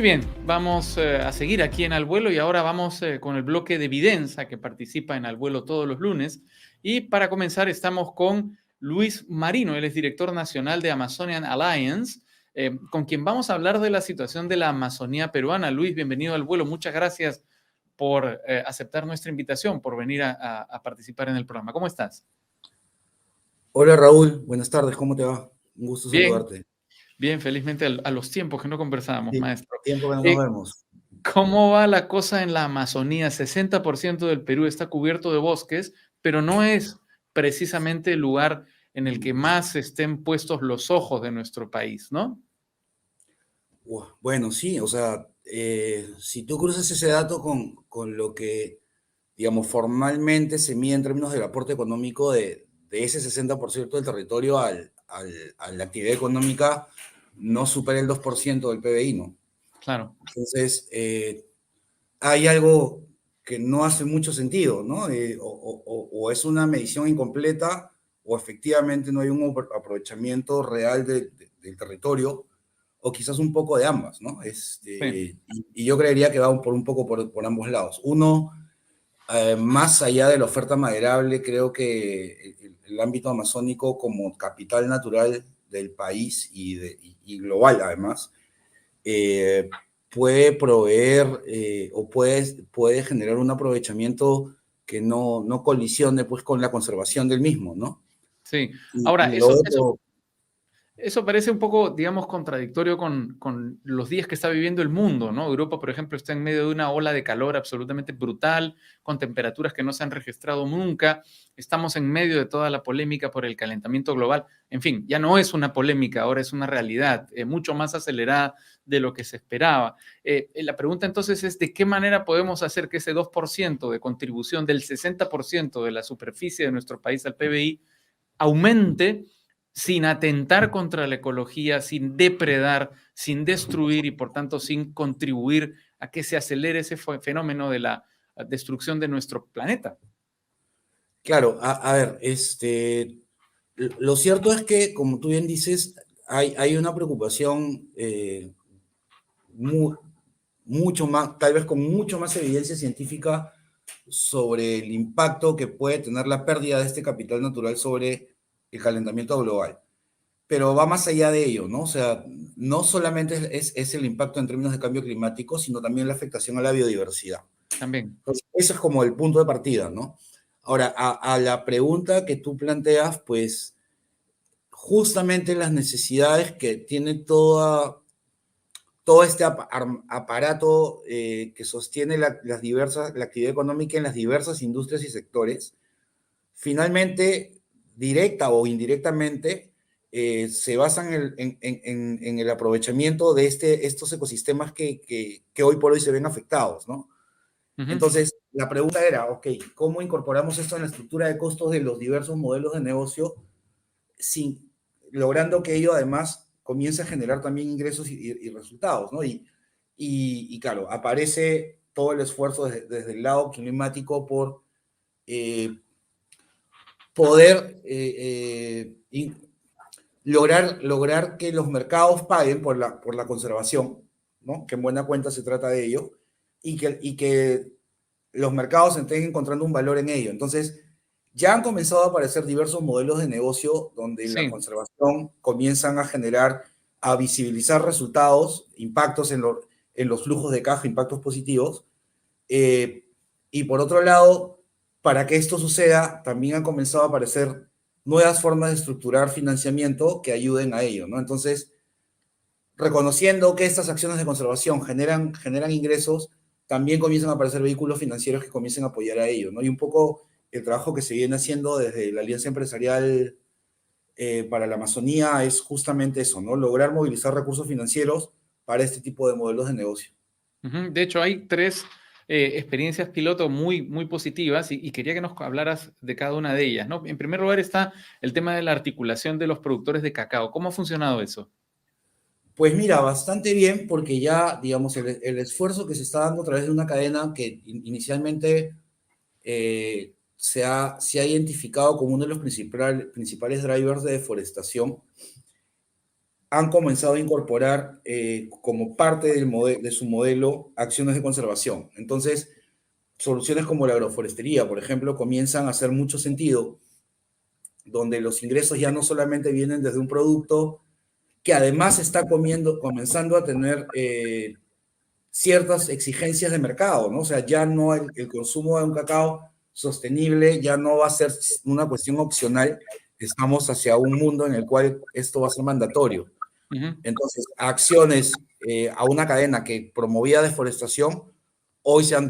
Muy bien, vamos a seguir aquí en Al Vuelo y ahora vamos con el bloque de Videnza que participa en Al Vuelo todos los lunes. Y para comenzar estamos con Luis Marino, él es director nacional de Amazonian Alliance, con quien vamos a hablar de la situación de la Amazonía peruana. Luis, bienvenido al vuelo. Muchas gracias por aceptar nuestra invitación, por venir a participar en el programa. ¿Cómo estás? Hola Raúl, buenas tardes, ¿cómo te va? Un gusto Bien, saludarte. bien, felizmente a los tiempos que no conversábamos, Sí, maestro. tiempo que no nos Eh, vemos. ¿Cómo va la cosa en la Amazonía? 60% del Perú está cubierto de bosques, pero no es precisamente el lugar en el que más estén puestos los ojos de nuestro país, ¿no? Bueno, sí, o sea, si tú cruzas ese dato con lo que, digamos, formalmente se mide en términos del aporte económico de ese 60% del territorio a la actividad económica, no supera el 2% del PBI, ¿no? Claro, Entonces, hay algo que no hace mucho sentido, ¿no? O es una medición incompleta o efectivamente no hay un aprovechamiento real del territorio, o quizás un poco de ambas, ¿no? sí, Y yo creería que va por un poco por ambos lados. Uno, más allá de la oferta maderable, creo que el ámbito amazónico como capital natural del país y global además, eh, puede proveer o puede generar un aprovechamiento que no colisione pues, con la conservación del mismo, ¿no? sí. Ahora, Y lo eso otro, Eso parece un poco, digamos, contradictorio con los días que está viviendo el mundo, ¿no? Europa, por ejemplo, está en medio de una ola de calor absolutamente brutal, con temperaturas que no se han registrado nunca. Estamos en medio de toda la polémica por el calentamiento global. En fin, ya no es una polémica, ahora es una realidad, mucho más acelerada de lo que se esperaba. La pregunta entonces es, ¿de qué manera podemos hacer que ese 2% de contribución del 60% de la superficie de nuestro país al PBI aumente sin atentar contra la ecología, sin depredar, sin destruir y por tanto sin contribuir a que se acelere ese fenómeno de la destrucción de nuestro planeta? claro, a ver, lo cierto es que, como tú bien dices, hay una preocupación mu- mucho más, tal vez con mucho más evidencia científica sobre el impacto que puede tener la pérdida de este capital natural sobre el calentamiento global. Pero va más allá de ello, ¿no? O sea, no solamente es el impacto en términos de cambio climático, sino también la afectación a la biodiversidad. También. Entonces, eso es como el punto de partida, ¿no? Ahora, a la pregunta que tú planteas, pues justamente las necesidades que tiene todo este aparato que sostiene la actividad económica en las diversas industrias y sectores, finalmente, directa o indirectamente, se basan en el aprovechamiento de estos ecosistemas que hoy por hoy se ven afectados, ¿no? Ujú. Entonces, la pregunta era, ok, ¿cómo incorporamos esto en la estructura de costos de los diversos modelos de negocio, sin, logrando que ello además comience a generar también ingresos y resultados, ¿no? Claro, aparece todo el esfuerzo desde el lado climático por eh, poder lograr que los mercados paguen por la conservación, ¿no? Que en buena cuenta se trata de ello, y que los mercados estén encontrando un valor en ello. Entonces, ya han comenzado a aparecer diversos modelos de negocio donde la Sí. conservación comienzan a generar, a visibilizar resultados, impactos en los flujos de caja, impactos positivos. Eh, y por otro lado, para que esto suceda, también han comenzado a aparecer nuevas formas de estructurar financiamiento que ayuden a ello, ¿no? Entonces, reconociendo que estas acciones de conservación generan ingresos, también comienzan a aparecer vehículos financieros que comiencen a apoyar a ello, ¿no? Y un poco el trabajo que se viene haciendo desde la Alianza Empresarial para la Amazonía es justamente eso, ¿no? Lograr movilizar recursos financieros para este tipo de modelos de negocio. Ujú. De hecho, hay tres experiencias piloto muy, muy positivas y quería que nos hablaras de cada una de ellas, ¿no? En primer lugar está el tema de la articulación de los productores de cacao. ¿Cómo ha funcionado eso? Pues mira, bastante bien, porque ya, digamos, el esfuerzo que se está dando a través de una cadena que inicialmente se ha identificado como uno de los principales drivers de deforestación, han comenzado a incorporar como parte de su modelo acciones de conservación. Entonces, soluciones como la agroforestería, por ejemplo, comienzan a hacer mucho sentido, donde los ingresos ya no solamente vienen desde un producto que además está comenzando a tener ciertas exigencias de mercado, ¿no? O sea, ya no el consumo de un cacao sostenible ya no va a ser una cuestión opcional. Estamos hacia un mundo en el cual esto va a ser mandatorio. Ujú. Entonces, acciones a una cadena que promovía deforestación, hoy se han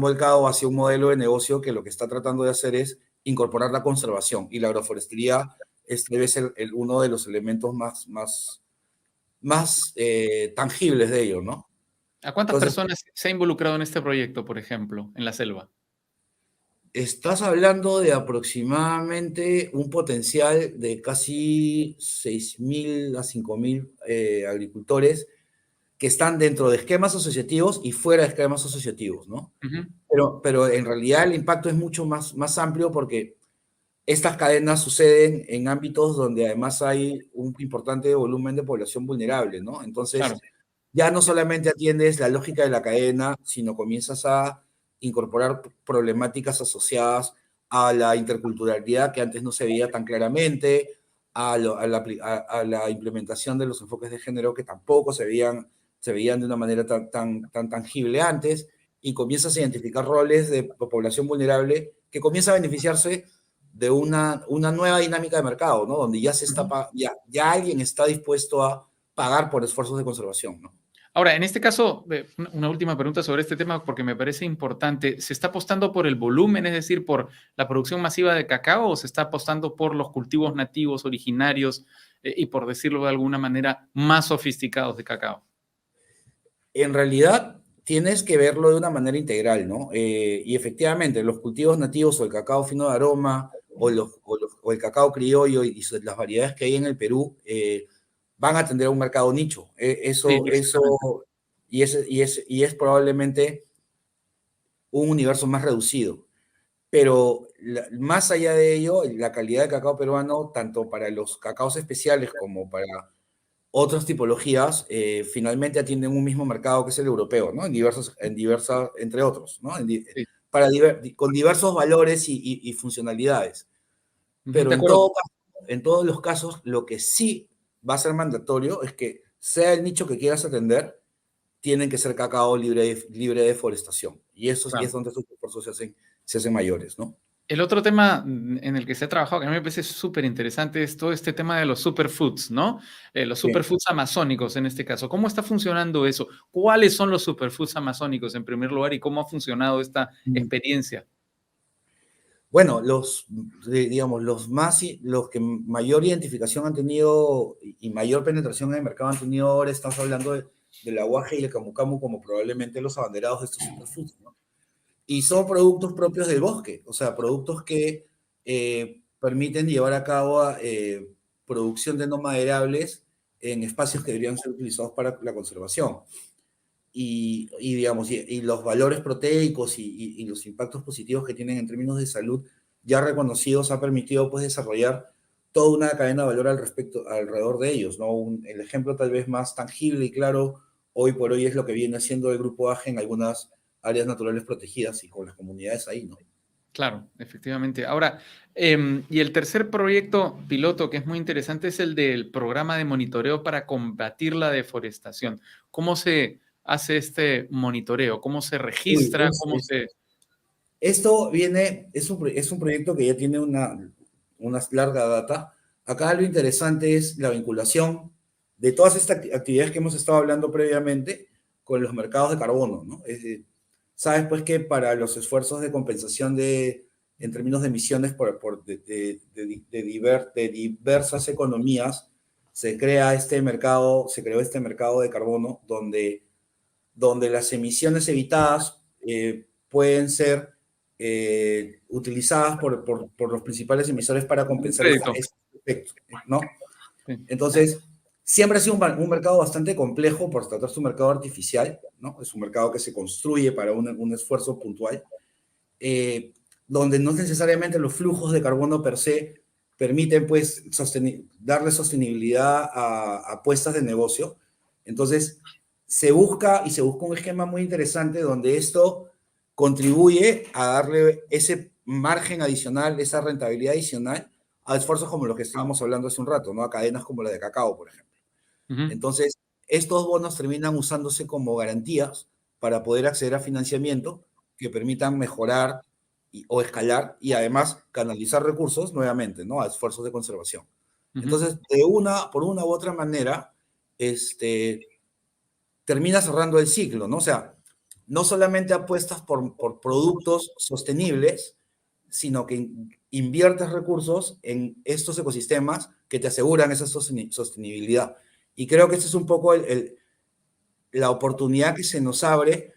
volcado hacia un modelo de negocio que lo que está tratando de hacer es incorporar la conservación, y la agroforestería debe ser uno de los elementos más tangibles de ello, ¿no? ¿A cuántas Entonces, personas se ha involucrado en este proyecto, por ejemplo, en la selva? estás hablando de aproximadamente un potencial de casi 6.000 a 5.000 agricultores que están dentro de esquemas asociativos y fuera de esquemas asociativos, ¿no? Ujú. Pero en realidad el impacto es mucho más amplio, porque estas cadenas suceden en ámbitos donde además hay un importante volumen de población vulnerable, ¿no? Claro. Entonces, ya no solamente atiendes la lógica de la cadena, sino comienzas a incorporar problemáticas asociadas a la interculturalidad que antes no se veía tan claramente, a la implementación de los enfoques de género que tampoco se veían de una manera tan tangible antes, y comienzas a identificar roles de población vulnerable que comienza a beneficiarse de una nueva dinámica de mercado, ¿no? Donde Ujú. ya alguien está dispuesto a pagar por esfuerzos de conservación, ¿no? Ahora, en este caso, una última pregunta sobre este tema porque me parece importante. ¿Se está apostando por el volumen, es decir, por la producción masiva de cacao, o se está apostando por los cultivos nativos, originarios y, por decirlo de alguna manera, más sofisticados de cacao? En realidad, tienes que verlo de una manera integral, ¿no? Y efectivamente, los cultivos nativos, o el cacao fino de aroma, o el cacao criollo las variedades que hay en el Perú, van a atender a un mercado nicho. Sí, exactamente. Y es probablemente un universo más reducido. Pero más allá de ello, la calidad de cacao peruano, tanto para los cacaos especiales como para otras tipologías, finalmente atienden un mismo mercado que es el europeo, ¿no? Entre otros, ¿no? Sí. Con diversos valores y funcionalidades. Ujú, Pero de acuerdo. en todos los casos, lo que sí va a ser mandatorio es que, sea el nicho que quieras atender, tienen que ser cacao libre de deforestación. Y es Claro. donde estos esfuerzos se hacen mayores, ¿no? El otro tema en el que se ha trabajado, que a mí me parece súper interesante, es todo este tema de los superfoods, ¿no? Los Sí. superfoods amazónicos en este caso. ¿Cómo está funcionando eso? ¿Cuáles son los superfoods amazónicos en primer lugar y cómo ha funcionado esta experiencia? Bueno, digamos, los que mayor identificación han tenido y mayor penetración en el mercado han tenido ahora, estamos hablando del aguaje y el camu camu como probablemente los abanderados de estos superfoods, ¿no? Y son productos propios del bosque, o sea, productos que permiten llevar a cabo producción de no maderables en espacios que deberían ser utilizados para la conservación. Digamos, y los valores proteicos y los impactos positivos que tienen en términos de salud ya reconocidos ha permitido, pues, desarrollar toda una cadena de valor alrededor de ellos, ¿no? El ejemplo tal vez más tangible y claro hoy por hoy es lo que viene haciendo el Grupo AGE en algunas áreas naturales protegidas y con las comunidades ahí, ¿no? Claro, efectivamente. Ahora, y el tercer proyecto piloto que es muy interesante es el del programa de monitoreo para combatir la deforestación. ¿Cómo se hace este monitoreo? ¿Cómo se Uy, registra? ¿Cómo se...? esto es un proyecto que ya tiene una larga data. Acá lo interesante es la vinculación de todas estas actividades que hemos estado hablando previamente con los mercados de carbono, ¿no? Sabes, pues, que para los esfuerzos de compensación en términos de emisiones de diversas economías, se creó este mercado de carbono donde las emisiones evitadas pueden ser utilizadas por los principales emisores para Un compensar crédito. este efecto, ¿no? Sí. Entonces, siempre ha sido un mercado bastante complejo por tratarse de un mercado artificial, ¿no? Es un mercado que se construye para un esfuerzo puntual, eh, donde no necesariamente los flujos de carbono per se permiten pues darle sostenibilidad a apuestas de negocio. Entonces, se busca un esquema muy interesante donde esto contribuye a darle ese margen adicional, esa rentabilidad adicional a esfuerzos como los que estábamos hablando hace un rato, ¿no? A cadenas como la de cacao, por ejemplo. Ujú, Entonces, estos bonos terminan usándose como garantías para poder acceder a financiamiento que permitan mejorar o escalar y además canalizar recursos nuevamente, ¿no? A esfuerzos de conservación. ujú. Entonces, por una u otra manera, termina cerrando el ciclo, ¿no? O sea, no solamente apuestas por productos sostenibles, sino que inviertes recursos en estos ecosistemas que te aseguran esa sostenibilidad. Y creo que esta es un poco la oportunidad que se nos abre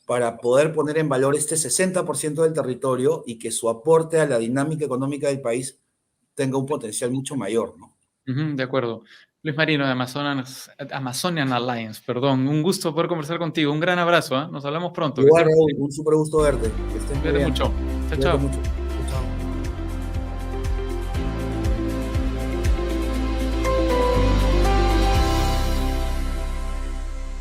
para poder poner en valor este 60% del territorio y que su aporte a la dinámica económica del país tenga un potencial mucho mayor, ¿no? Ujú, de acuerdo. Luis Marino de Amazonian Alliance, perdón. Un gusto poder conversar contigo. Un gran abrazo, ¿eh? Nos hablamos pronto. Que Igual, estés muy Raúl, bien. un súper gusto verte. Que estés muy Cuídate bien. mucho. Chao, Cuídate chao. mucho.